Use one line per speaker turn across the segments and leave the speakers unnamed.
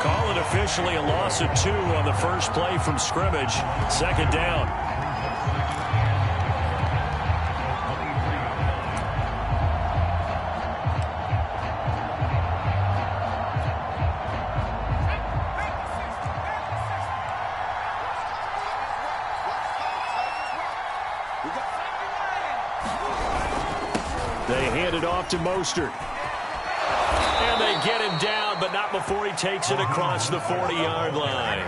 Call it officially a loss of 2 on the first play from scrimmage. Second down. They hand it off to Mostert. And they get him down, but not before he takes it across the 40-yard line.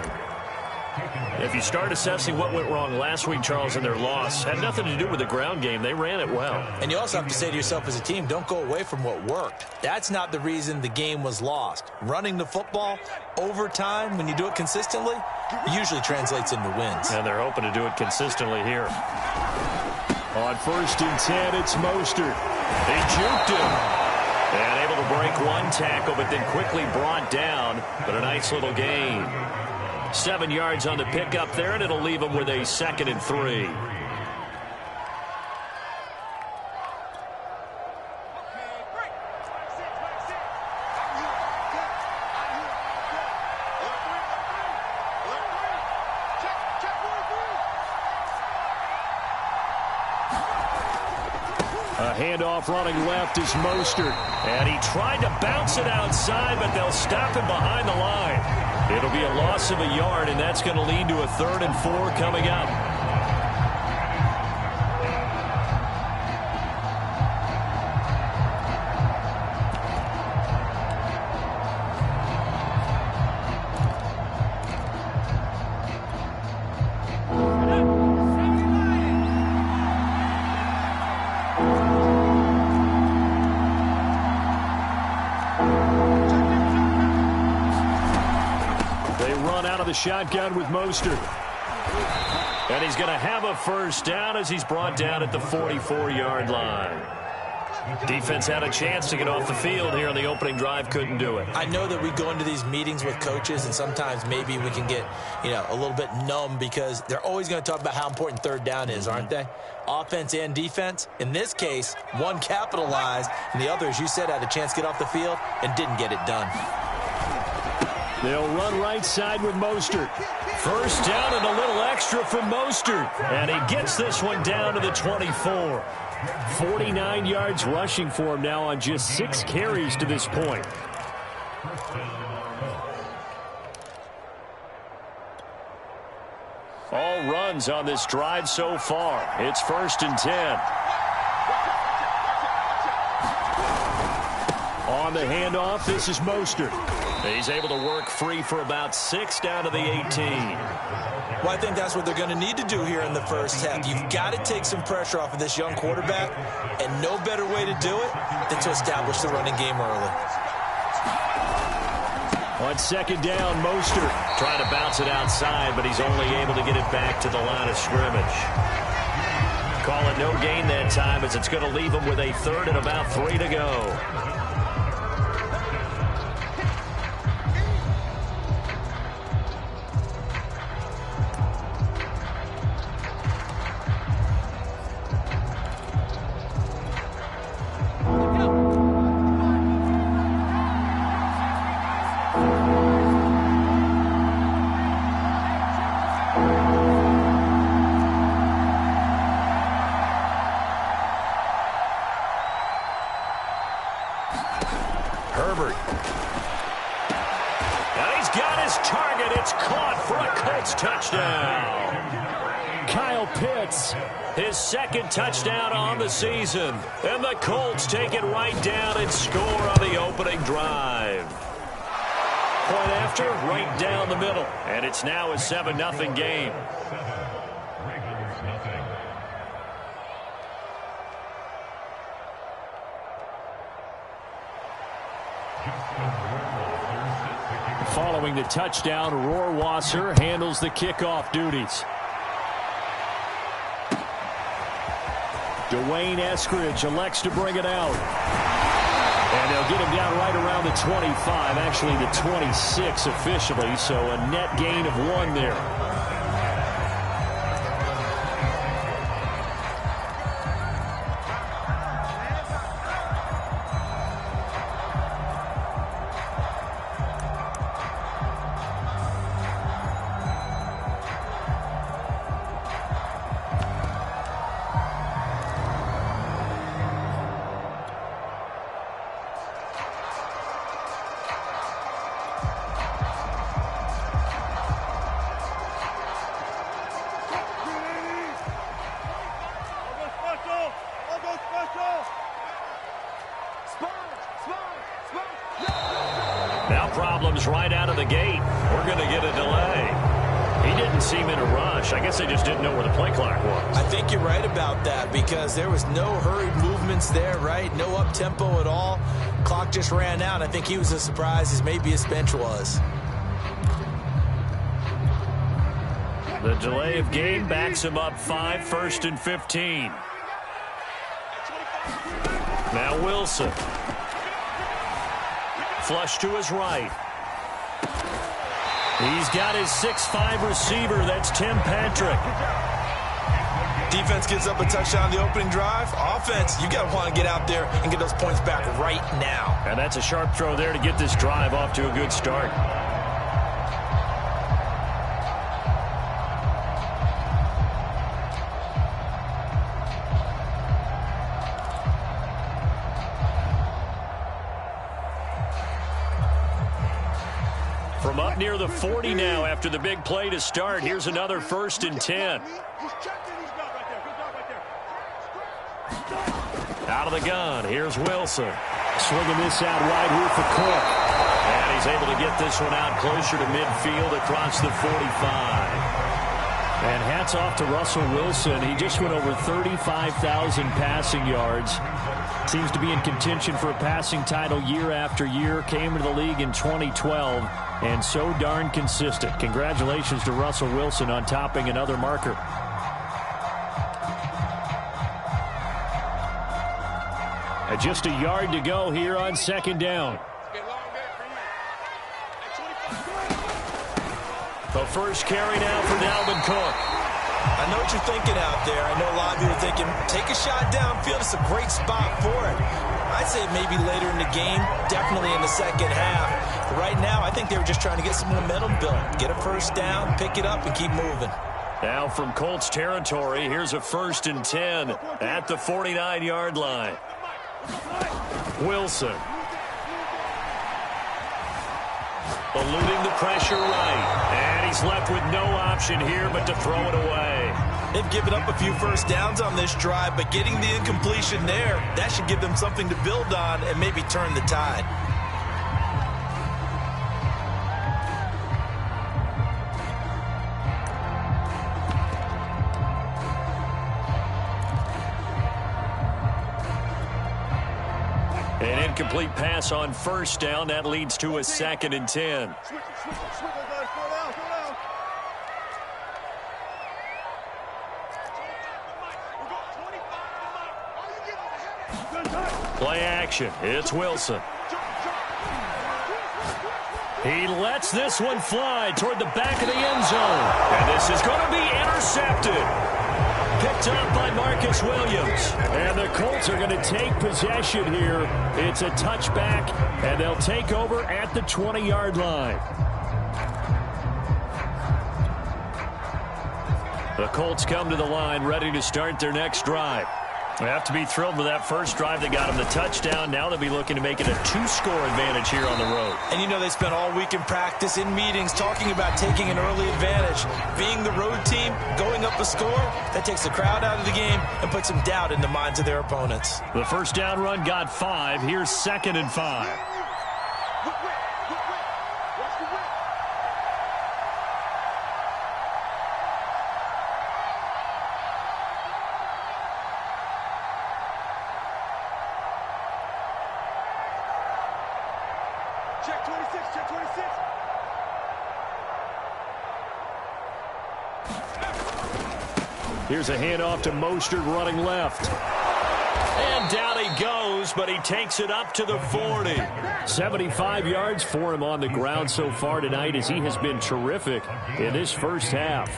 If you start assessing what went wrong last week, Charles, in their loss, had nothing to do with the ground game. They ran it well.
And you also have to say to yourself as a team, don't go away from what worked. That's not the reason the game was lost. Running the football over time, when you do it consistently, usually translates into wins.
And they're hoping to do it consistently here. On 1st and 10, it's Mostert. He juked him. And able to break one tackle, but then quickly brought down. But a nice little gain. 7 yards on the pickup there, and it'll leave him with a 2nd and 3. A handoff running left is Mostert. And he tried to bounce it outside, but they'll stop him behind the line. It'll be a loss of a yard, and that's going to lead to a 3rd and 4 coming up. Shotgun with Mostert. And he's going to have a first down as he's brought down at the 44-yard line. Defense had a chance to get off the field here on the opening drive, couldn't do it.
I know that we go into these meetings with coaches, and sometimes maybe we can get, a little bit numb because they're always going to talk about how important 3rd down is, aren't they? Offense and defense. In this case, one capitalized, and the other, as you said, had a chance to get off the field and didn't get it done.
They'll run right side with Mostert. First down and a little extra from Mostert. And he gets this one down to the 24. 49 yards rushing for him now on just 6 carries to this point. All runs on this drive so far. It's 1st and 10. On the handoff, this is Mostert. He's able to work free for about 6 down to the 18.
Well, I think that's what they're going to need to do here in the first half. You've got to take some pressure off of this young quarterback, and no better way to do it than to establish the running game early.
On 2nd down, Mostert trying to bounce it outside, but he's only able to get it back to the line of scrimmage. Call it no gain that time as it's going to leave him with a 3rd and about 3 to go. His 2nd touchdown on the season. And the Colts take it right down and score on the opening drive. Point after, right down the middle. And it's now a 7-0 game. Following the touchdown, Rohrwasser handles the kickoff duties. Dwayne Eskridge elects to bring it out. And they'll get him down right around the 25, actually the 26 officially, so a net gain of 1 there. goes right out of the gate. We're going to get a delay. He didn't seem in a rush. I guess they just didn't know where the play clock was.
I think you're right about that because there was no hurried movements there, right? No up-tempo at all. Clock just ran out. I think he was as surprised as maybe his bench was.
The delay of game backs him up 5, 1st and 15. Now Wilson. Flush to his right. He's got his 6'5 receiver. That's Tim Patrick.
Defense gives up a touchdown the opening drive. Offense, you got to want to get out there and get those points back right now.
And that's a sharp throw there to get this drive off to a good start. From up near the 40 now after the big play to start. Here's another 1st and 10. Out of the gun. Here's Wilson. Swinging this out wide here for Cook. And he's able to get this one out closer to midfield across the 45. And hats off to Russell Wilson. He just went over 35,000 passing yards. Seems to be in contention for a passing title year after year. Came into the league in 2012 and so darn consistent. Congratulations to Russell Wilson on topping another marker. And just a yard to go here on 2nd down. The first carry now for Dalvin Cook.
I know what you're thinking out there. I know a lot of you are thinking, take a shot downfield. It's a great spot for it. I'd say maybe later in the game, definitely in the second half. But right now, I think they were just trying to get some momentum built. Get a first down, pick it up, and keep moving.
Now from Colts territory, here's a 1st and 10 at the 49-yard line. Wilson. Eluding the pressure right. And he's left with no option here but to throw it away.
They've given up a few first downs on this drive, but getting the incompletion there, that should give them something to build on and maybe turn the tide.
An incomplete pass on 1st down. That leads to a 2nd and 10. Play action. It's Wilson. He lets this one fly toward the back of the end zone. And this is going to be intercepted. Picked up by Marcus Williams. And the Colts are going to take possession here. It's a touchback, and they'll take over at the 20-yard line. The Colts come to the line ready to start their next drive. They have to be thrilled with that first drive that got them the touchdown. Now they'll be looking to make it a 2-score advantage here on the road.
And you know they spent all week in practice, in meetings, talking about taking an early advantage. Being the road team, going up a score, that takes the crowd out of the game and puts some doubt in the minds of their opponents.
The first down run got 5. Here's 2nd and 5.
Check 26, check 26.
Here's a handoff to Mostert running left. And down he goes, but he takes it up to the 40. 75 yards for him on the ground so far tonight as he has been terrific in this first half.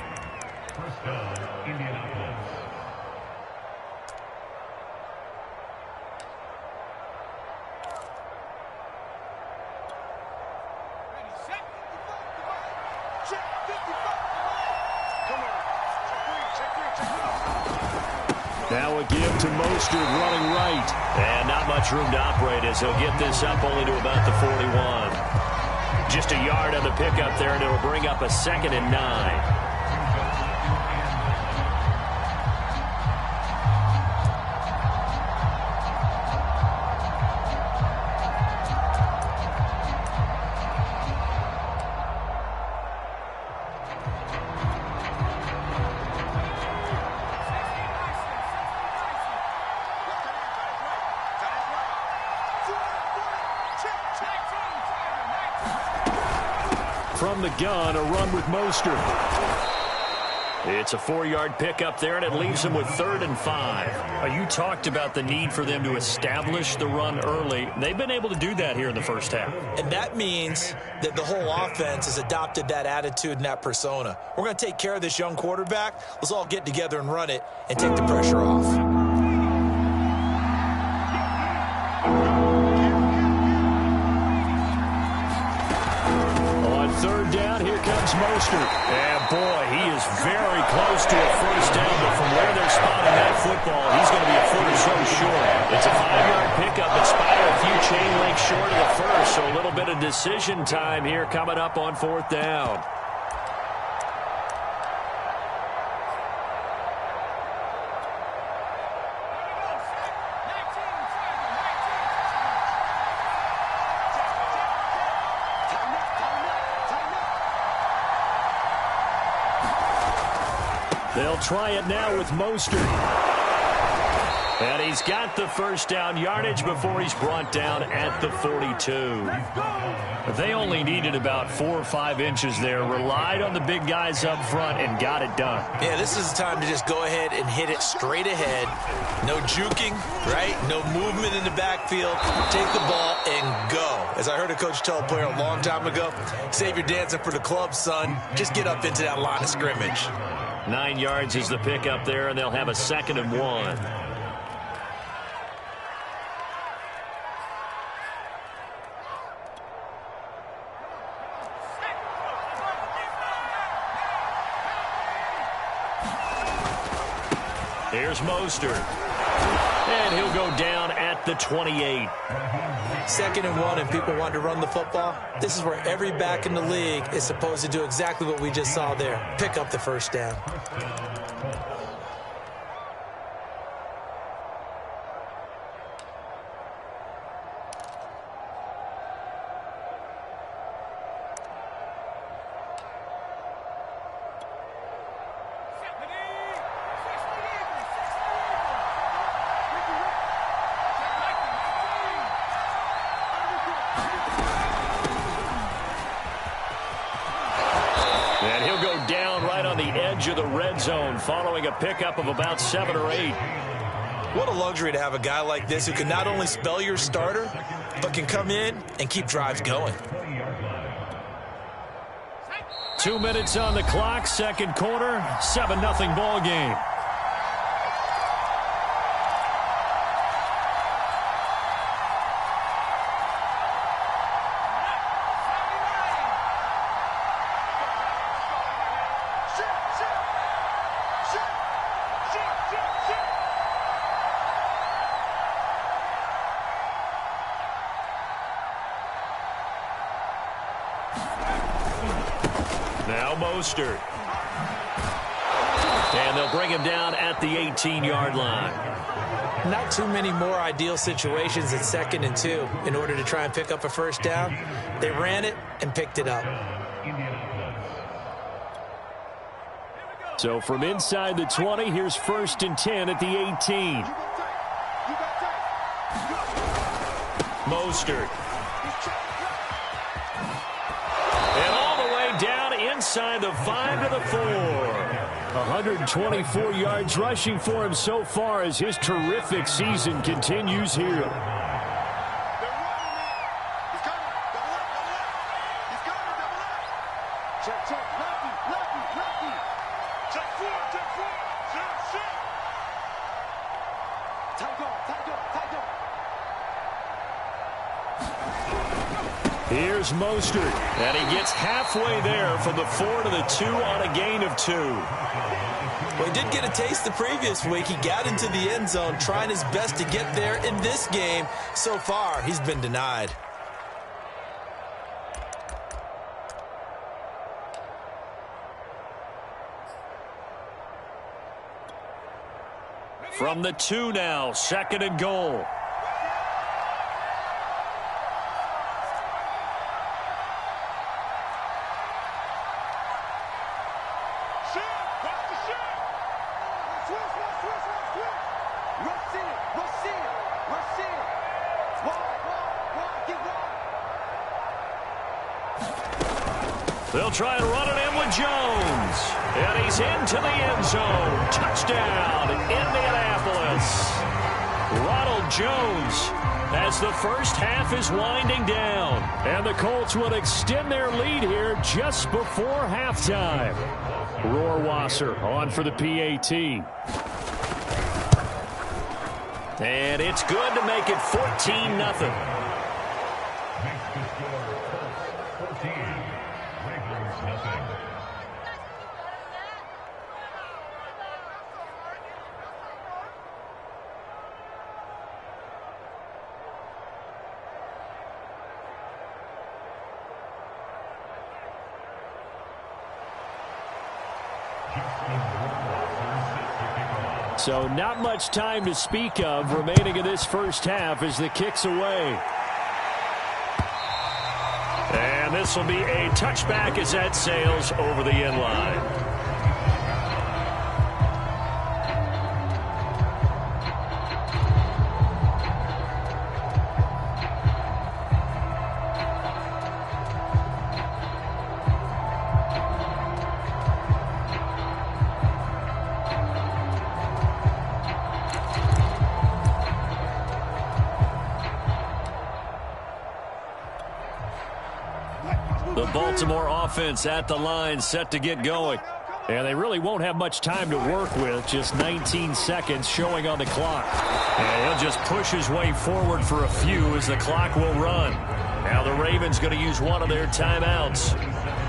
Now a give to Mostert running right. And not much room to operate as he'll get this up only to about the 41. Just a yard on the pickup there, and it'll bring up a 2nd and 9. From the gun, a run with Mostert. It's a 4-yard pickup there, and it leaves them with 3rd and 5. You talked about the need for them to establish the run early. They've been able to do that here in the first half.
And that means that the whole offense has adopted that attitude and that persona. We're going to take care of this young quarterback. Let's all get together and run it and take the pressure off.
On 3rd down, here comes Mostert. And boy, he is very close to a first down, but from where they're spotting that football, he's going to be a foot or so short. It's a 5-yard pickup, but Spider a few chain links short of the first, so a little bit of decision time here coming up on 4th down. They'll try it now with Mostert. And he's got the first down yardage before he's brought down at the 42. They only needed about 4 or 5 inches there, relied on the big guys up front, and got it done.
Yeah, this is the time to just go ahead and hit it straight ahead. No juking, right? No movement in the backfield. Take the ball and go. As I heard a coach tell a player a long time ago, save your dancing for the club, son. Just get up into that line of scrimmage.
9 yards is the pickup there, and they'll have a 2nd and 1. Here's Mostert. And he'll go down at the 28.
2nd and 1, and people want to run the football. This is where every back in the league is supposed to do exactly what we just saw there. Pick up the first down.
And he'll go down right on the edge of the red zone following a pickup of about 7 or 8.
What a luxury to have a guy like this who can not only spell your starter, but can come in and keep drives going.
2 minutes on the clock, 2nd quarter, 7-0 ball game. Now Mostert. And they'll bring him down at the 18-yard line.
Not too many more ideal situations at 2nd and 2 in order to try and pick up a first down. They ran it and picked it up.
So from inside the 20, here's 1st and 10 at the 18. Mostert. And all the way down inside the 5 to the 4. 124 yards rushing for him so far as his terrific season continues here. Here's Mostert, and he gets halfway there from the 4 to the 2 on a gain of 2.
Well, he did get a taste the previous week. He got into the end zone, trying his best to get there in this game. So far, he's been denied.
From the 2 now, 2nd and goal. They'll try and run it in with Jones. And he's into the end zone. Touchdown, Indianapolis. Ronald Jones, as the first half is winding down. And the Colts will extend their lead here just before halftime. Rohrwasser on for the PAT. And it's good to make it 14-0. So not much time to speak of remaining in this first half as the kick's away. And this will be a touchback as that sails over the end line. The Baltimore offense at the line, set to get going. And they really won't have much time to work with, just 19 seconds showing on the clock. And he'll just push his way forward for a few as the clock will run. Now the Ravens going to use one of their timeouts,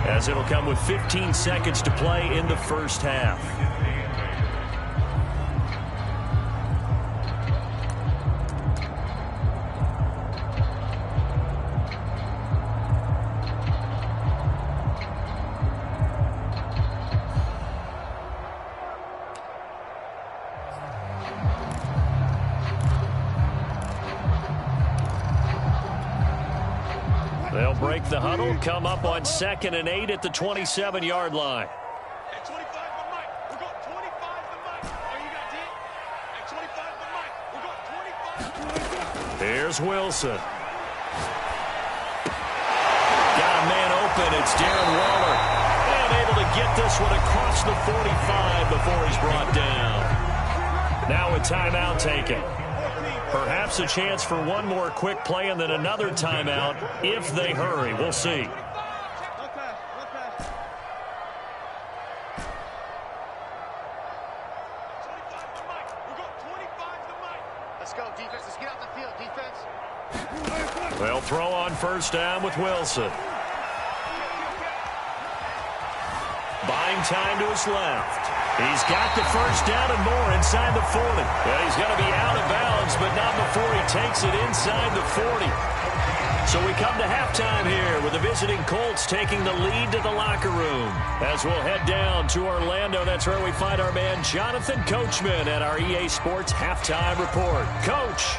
as it'll come with 15 seconds to play in the first half. They'll break the huddle, come up on 2nd and 8 at the 27-yard line.
At 25 the mic. We got 25 the mic. Oh, you got it? At 25 the mic. We got 25.
Here's Wilson. Got a man open. It's Darren Waller. And able to get this one across the 45 before he's brought down. Now a timeout taken. Perhaps a chance for one more quick play and then another timeout if they hurry. We'll see.
Let's go, defense. Let's get out the field, defense.
They'll throw on first down with Wilson. Buying time to his left. He's got the first down and more inside the 40. Well, he's going to be out of bounds, but not before he takes it inside the 40. So we come to halftime here with the visiting Colts taking the lead to the locker room. As we'll head down to Orlando, that's where we find our man Jonathan Coachman at our EA Sports Halftime Report. Coach.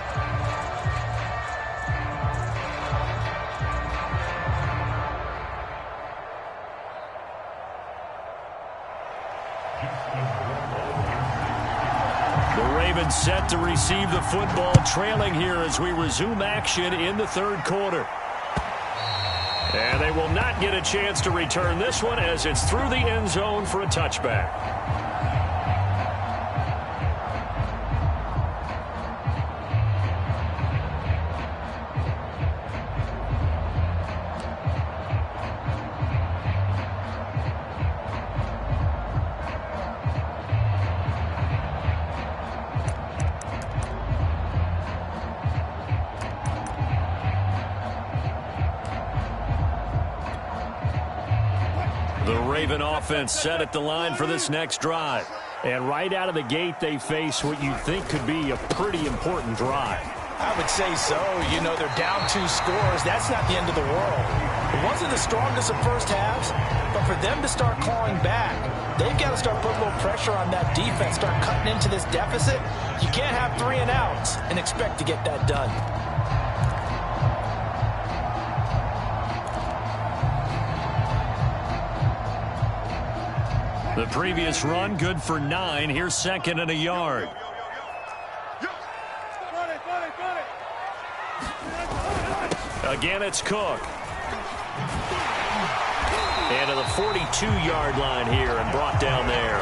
Set to receive the football, trailing here as we resume action in the third quarter. And they will not get a chance to return this one as it's through the end zone for a touchback. Offense set at the line for this next drive. And right out of the gate, they face what you think could be a pretty important drive.
I would say so. You know, they're down 2 scores. That's not the end of the world. It wasn't the strongest of first halves, but for them to start clawing back, they've got to start putting a little pressure on that defense, start cutting into this deficit. You can't have 3 and outs and expect to get that done.
The previous run, good for 9. Here's 2nd and a yard. Again, it's Cook. Into the 42-yard line here and brought down there.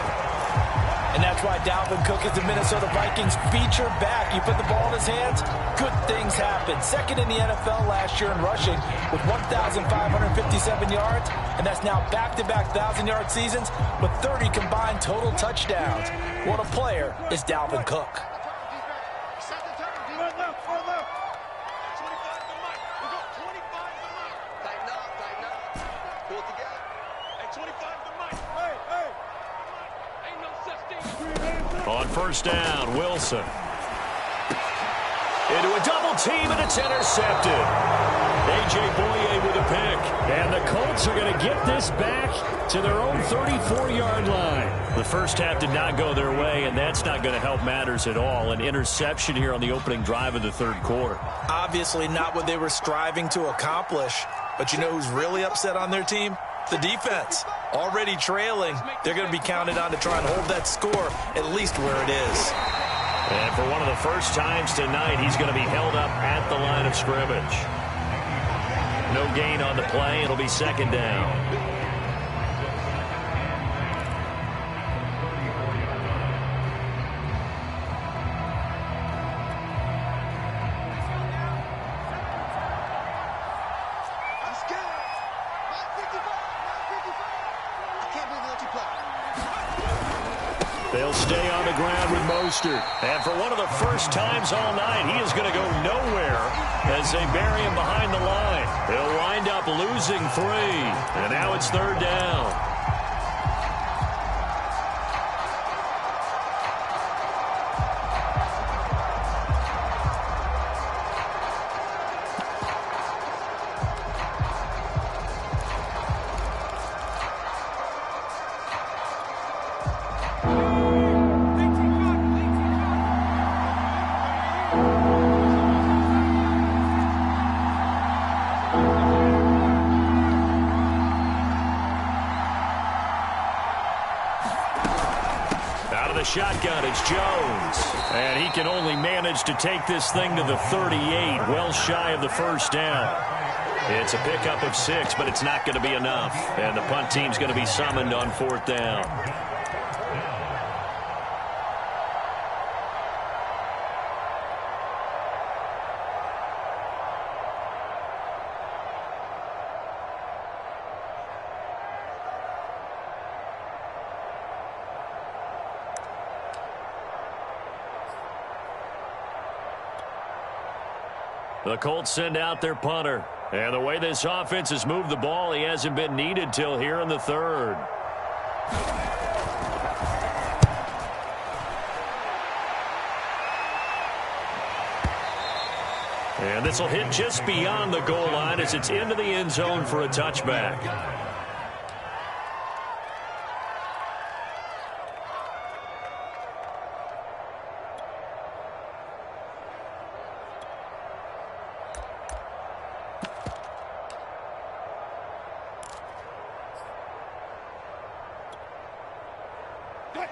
And that's why Dalvin Cook is the Minnesota Vikings feature back. You put the ball in his hands, good things happen. Second in the NFL last year in rushing with 1,557 yards, and that's now back-to-back 1,000-yard seasons with 30 combined total touchdowns. What a player is Dalvin Cook.
On first down, Wilson. Into a double team, and it's intercepted. A.J. Boye with a pick. And the Colts are going to get this back to their own 34-yard line. The first half did not go their way, and that's not going to help matters at all. An interception here on the opening drive of the third quarter.
Obviously not what they were striving to accomplish. But you know who's really upset on their team? The defense. Already trailing, they're going to be counted on to try and hold that score at least where it is.
And for one of the first times tonight, he's going to be held up at the line of scrimmage. No gain on the play. It'll be second down. They'll stay on the ground with Mostert. And for one of the first times all night, he is going to go nowhere as they bury him behind the line. He'll wind up losing 3. And now it's third down. Shotgun, it's Jones. And he can only manage to take this thing to the 38, well shy of the first down. It's a pickup of 6, but it's not going to be enough. And the punt team's going to be summoned on fourth down. The Colts send out their punter. And the way this offense has moved the ball, he hasn't been needed till here in the third. And this will hit just beyond the goal line as it's into the end zone for a touchback.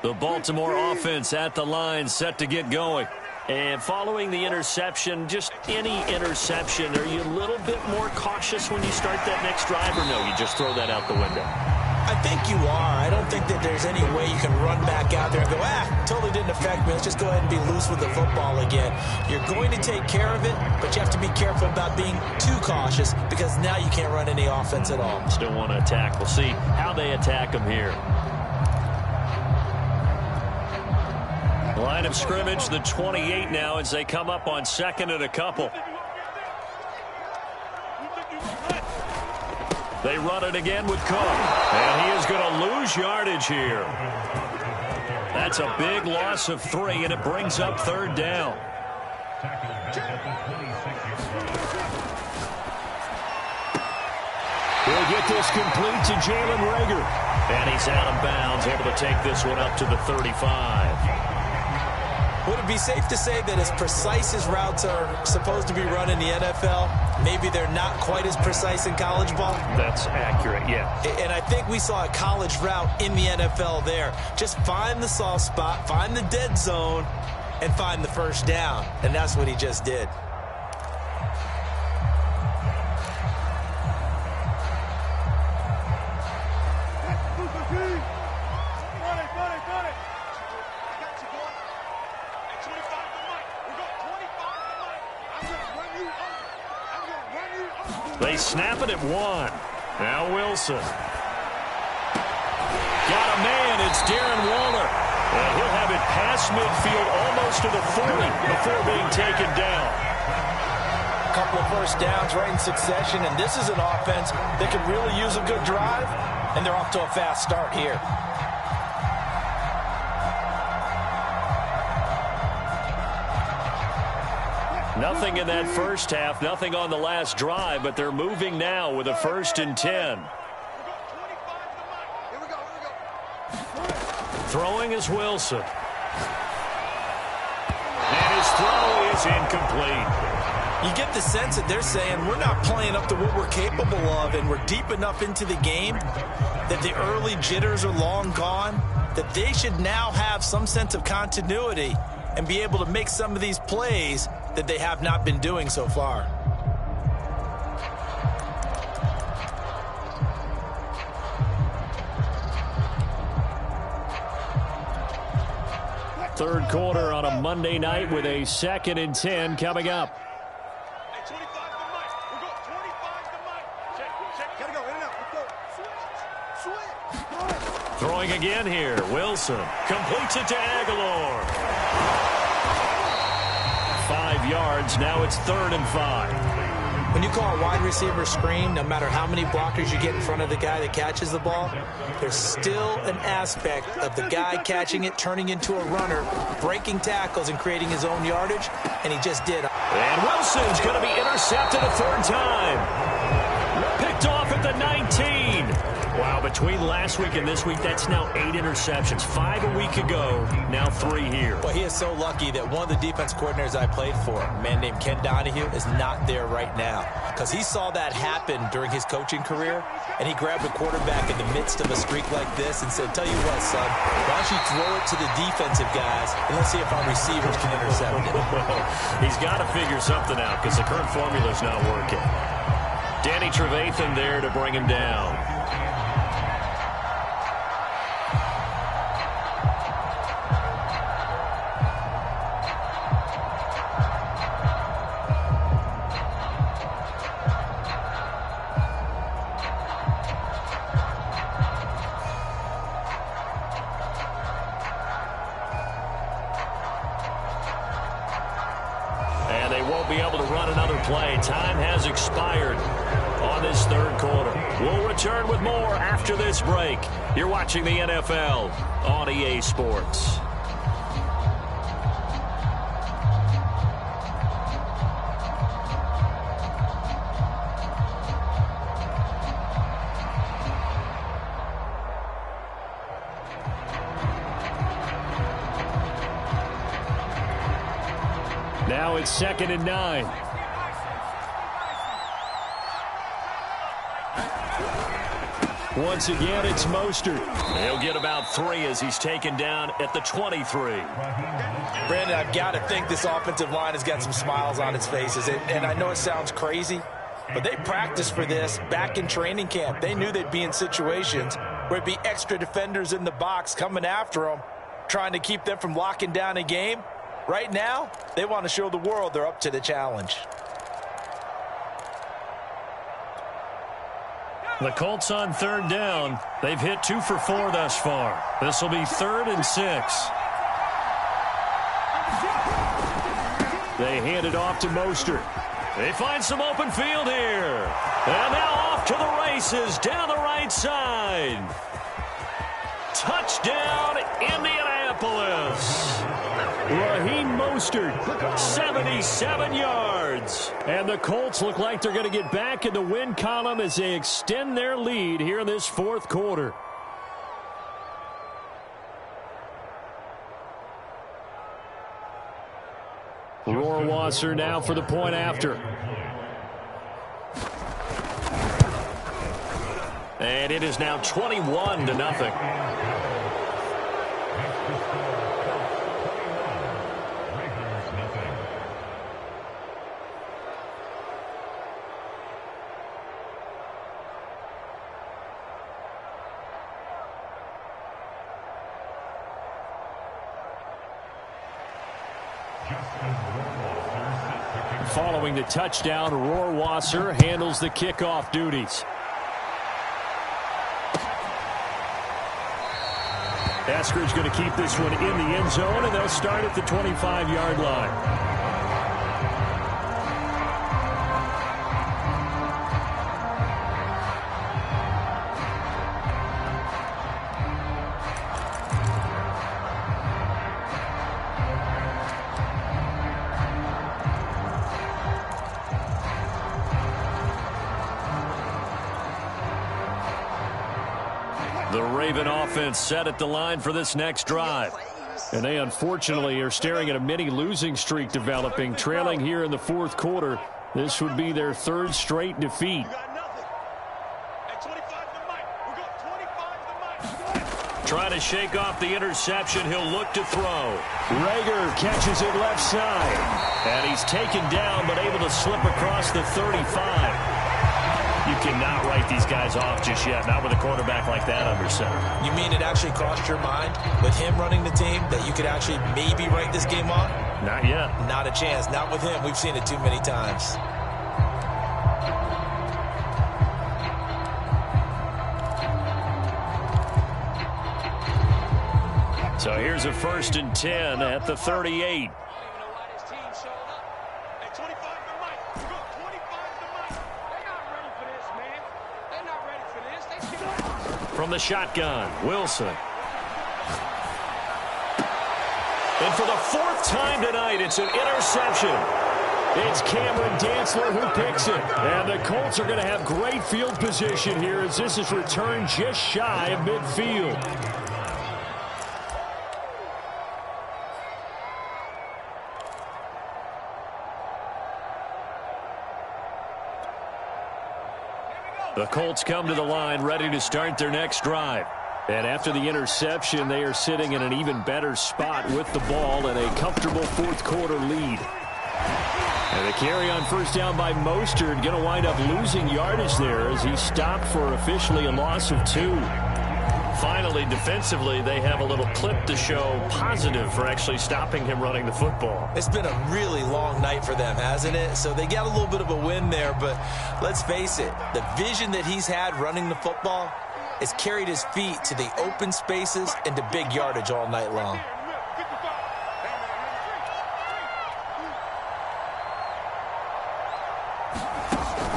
The Baltimore offense at the line, set to get going. And following the interception, just any interception, are you a little bit more cautious when you start that next drive, or no, you just throw that out the window?
I think you are. I don't think that there's any way you can run back out there and go, totally didn't affect me. Let's just go ahead and be loose with the football again. You're going to take care of it, but you have to be careful about being too cautious because now you can't run any offense at all.
Still want to attack. We'll see how they attack them here. Line of scrimmage, the 28 now as they come up on second and a couple. They run it again with Cook. And he is going to lose yardage here. That's a big loss of 3, and it brings up third down. He'll get this complete to Jalen Reagor. And he's out of bounds, able to take this one up to the 35.
Would it be safe to say that as precise as routes are supposed to be run in the NFL, maybe they're not quite as precise in college ball?
That's accurate, yeah.
And I think we saw a college route in the NFL there. Just find the soft spot, find the dead zone, and find the first down. And that's what he just did.
they snap it at 1. Now Wilson. Got a man. It's Darren Waller. And he'll have it past midfield almost to the 40 before being taken down.
A couple of first downs right in succession, and this is an offense that can really use a good drive, and they're off to a fast start here.
Nothing in that first half, nothing on the last drive, but they're moving now with a 1st and 10. Throwing is Wilson. And his throw is incomplete.
You get the sense that they're saying we're not playing up to what we're capable of, and we're deep enough into the game that the early jitters are long gone, that they should now have some sense of continuity and be able to make some of these plays that they have not been doing so far.
Third quarter on a Monday night with a 2nd and 10 coming up.
Hey, 25 to Mike. We'll go 25 to Mike. Check. Gotta go. In and out. Let's go. Switch.
Throwing again here. Wilson completes it to Aguilar. 5 yards. Now it's 3rd and 5.
When you call a wide receiver screen, no matter how many blockers you get in front of the guy that catches the ball, there's still an aspect of the guy catching it, turning into a runner, breaking tackles and creating his own yardage, and he just did.
And Wilson's going to be intercepted a 3rd time. Picked off at the 19. Wow, between last week and this week, that's now 8 interceptions. 5 a week ago, now 3 here.
Well, he is so lucky that one of the defense coordinators I played for, a man named Ken Donahue, is not there right now. Because he saw that happen during his coaching career, and he grabbed a quarterback in the midst of a streak like this and said, tell you what, son, why don't you throw it to the defensive guys, and let's see if our receivers can intercept it.
He's got to figure something out because the current formula's not working. Danny Trevathan there to bring him down. Be able to run another play. Time has expired on this 3rd quarter. We'll return with more after this break. You're watching the NFL on EA Sports. Now it's 2nd and 9. Once again, it's Mostert. He'll get about 3 as he's taken down at the 23.
Brandon, I've got to think this offensive line has got some smiles on its faces. And I know it sounds crazy, but they practiced for this back in training camp. They knew they'd be in situations where it'd be extra defenders in the box coming after them, trying to keep them from locking down a game. Right now, they want to show the world they're up to the challenge.
The Colts on 3rd down. They've hit 2 for 4 thus far. This will be 3rd and 6. They hand it off to Mostert. They find some open field here. And now off to the races down the right side. Touchdown, Indianapolis. Raheem Mostert, 77 yards. And the Colts look like they're going to get back in the win column as they extend their lead here in this 4th quarter. Rohrwasser now for the point after. And it is now 21-0. following the touchdown, Rohrwasser handles the kickoff duties. Eskridge going to keep this one in the end zone, and they'll start at the 25-yard line. The Raven offense set at the line for this next drive. And they unfortunately are staring at a mini losing streak developing, trailing here in the fourth quarter. This would be their third straight defeat. Trying to shake off the interception. He'll look to throw. Rager catches it left side. And he's taken down but able to slip across the 35. You cannot write these guys off just yet, not with a quarterback like that under center.
You mean it actually crossed your mind with him running the team that you could actually maybe write this game off?
Not yet.
Not a chance. Not with him. We've seen it too many times.
So here's a 1st and 10 at the 38. From the shotgun, Wilson. And for the 4th time tonight, it's an interception. It's Cameron Dantzler who picks it. And the Colts are going to have great field position here as this is returned just shy of midfield. The Colts come to the line ready to start their next drive. And after the interception, they are sitting in an even better spot with the ball and a comfortable fourth quarter lead. And the carry on first down by Mostert, going to wind up losing yardage there as he stopped for officially a loss of 2. Finally, defensively, they have a little clip to show positive for actually stopping him running the football.
It's been a really long night for them, hasn't it? So they got a little bit of a win there, but let's face it, the vision that he's had running the football has carried his feet to the open spaces and to big yardage all night long.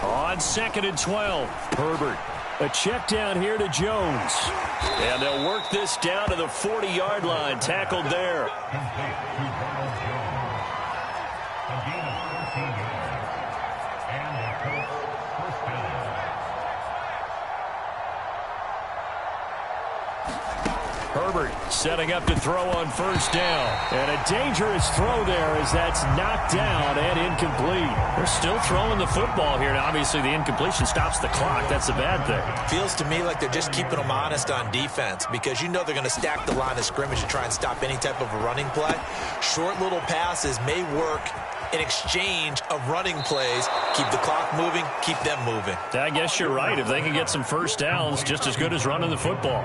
On 2nd and 12, Herbert. A check down here to Jones. And they'll work this down to the 40-yard line. Tackled there. Herbert setting up to throw on first down. And a dangerous throw there as that's knocked down and incomplete. They're still throwing the football here. Now, obviously, the incompletion stops the clock. That's a bad thing.
Feels to me like they're just keeping them honest on defense because you know they're going to stack the line of scrimmage to try and stop any type of a running play. Short little passes may work in exchange of running plays. Keep the clock moving, keep them moving.
I guess you're right. If they can get some first downs, just as good as running the football.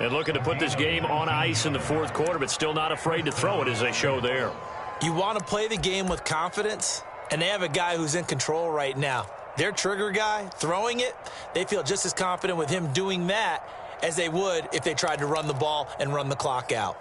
And looking to put this game on ice in the fourth quarter, but still not afraid to throw it as they show there.
You want to play the game with confidence, and they have a guy who's in control right now. Their trigger guy, throwing it, they feel just as confident with him doing that as they would if they tried to run the ball and run the clock out.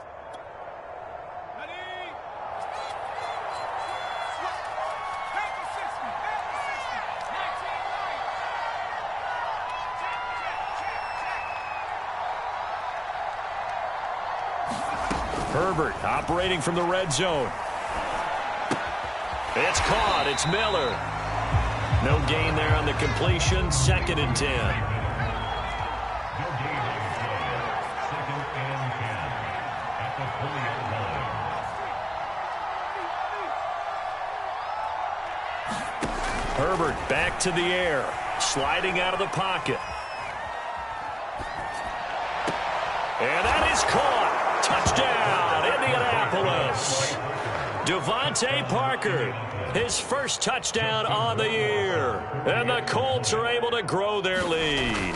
Herbert operating from the red zone. It's caught. It's Miller. No gain there on the completion. 2nd and 10. Herbert back to the air. Sliding out of the pocket. And that is caught. Touchdown, Indianapolis. Devontae Parker, his first touchdown on the year. And the Colts are able to grow their lead.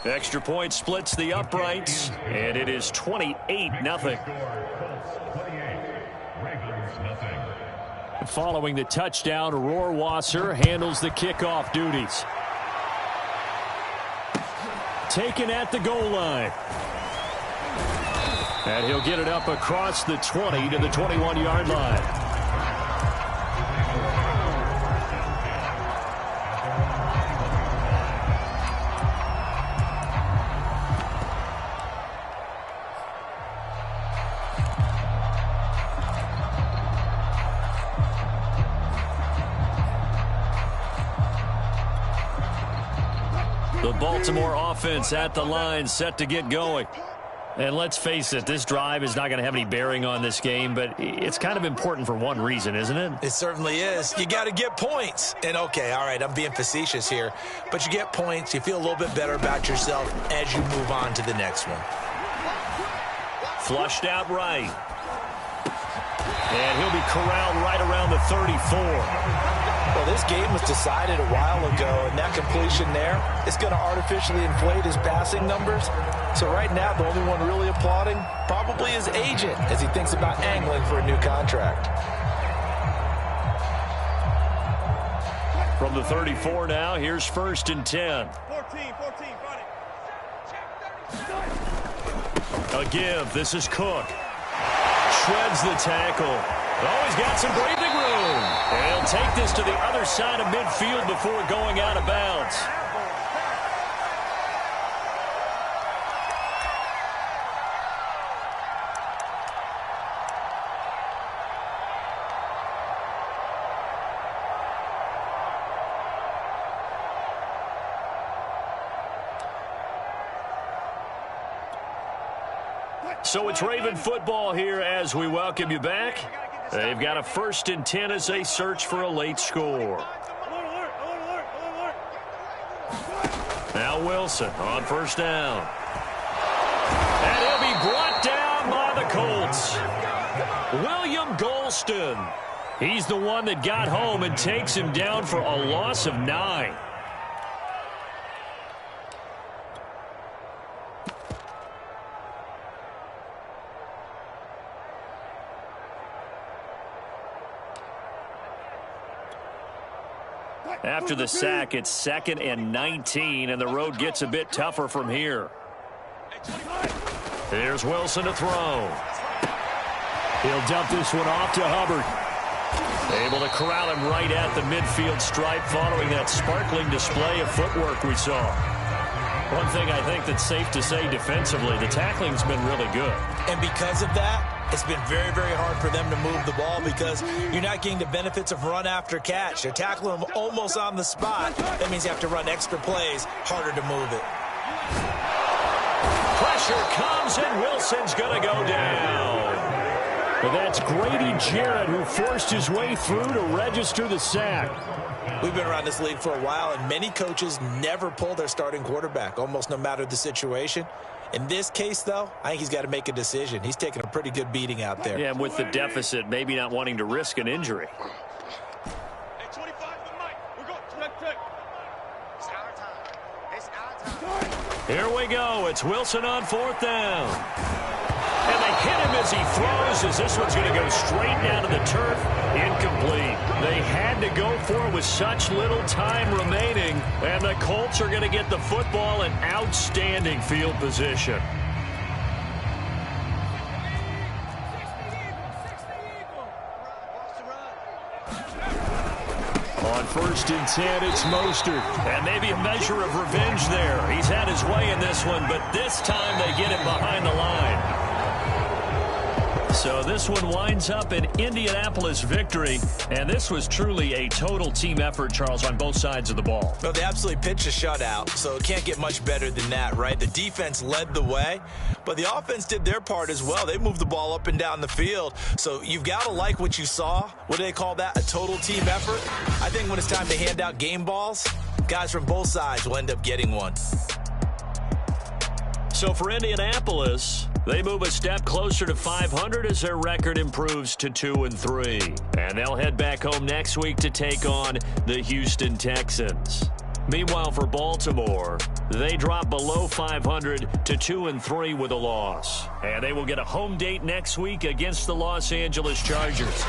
Extra point splits the uprights, and it is 28-0. Following the touchdown, Rohrwasser handles the kickoff duties. Taken at the goal line. And he'll get it up across the 20 to the 21-yard line. The Baltimore offense at the line, set to get going. And let's face it, this drive is not going to have any bearing on this game, but it's kind of important for one reason, isn't it?
It certainly is. You got to get points. And, okay, all right, I'm being facetious here, but you get points, you feel a little bit better about yourself as you move on to the next one.
Flushed out right. And he'll be corralled right around the 34.
Well, this game was decided a while ago, and that completion there is going to artificially inflate his passing numbers. So right now, the only one really applauding probably his agent as he thinks about angling for a new contract.
From the 34 now, here's 1st and 10.
14, run it.
A give. This is Cook. Shreds the tackle. Oh, he's got some breathing room. And he'll take this to the other side of midfield before going out of bounds. So it's Raven football here as we welcome you back. They've got a 1st and 10 as they search for a late score. Now Wilson on 1st down. And he'll be brought down by the Colts. William Golston. He's the one that got home and takes him down for a loss of 9. After the sack, it's 2nd and 19, and the road gets a bit tougher from here. Here's Wilson to throw. He'll dump this one off to Hubbard. Able to corral him right at the midfield stripe following that sparkling display of footwork we saw. One thing I think that's safe to say defensively, the tackling's been really good.
And because of that, it's been very, very hard for them to move the ball because you're not getting the benefits of run after catch. They're tackling them almost on the spot. That means you have to run extra plays, harder to move it.
Pressure comes, and Wilson's going to go down. But that's Grady Jarrett who forced his way through to register the sack.
We've been around this league for a while, and many coaches never pull their starting quarterback, almost no matter the situation. In this case, though, I think he's got to make a decision. He's taking a pretty good beating out there.
Yeah, and with the deficit, maybe not wanting to risk an injury.
Hey, 25 the mic. We're going check. It's our time. It's our time.
Here we go. It's Wilson on 4th down. And they hit him as he throws, as this one's going to go straight down to the turf. Incomplete. They had to go for it with such little time remaining, and the Colts are going to get the football in outstanding field position. On 1st and 10, it's Mostert. And maybe a measure of revenge there. He's had his way in this one, but this time they get him behind the line. So this one winds up an Indianapolis victory, and this was truly a total team effort, Charles, on both sides of the ball.
Well, they absolutely pitched a shutout, so it can't get much better than that, right? The defense led the way, but the offense did their part as well. They moved the ball up and down the field, so you've got to like what you saw. What do they call that? A total team effort? I think when it's time to hand out game balls, guys from both sides will end up getting one.
So for Indianapolis, they move a step closer to 500 as their record improves to 2-3. And they'll head back home next week to take on the Houston Texans. Meanwhile, for Baltimore, they drop below 500 to 2-3 with a loss. And they will get a home date next week against the Los Angeles Chargers.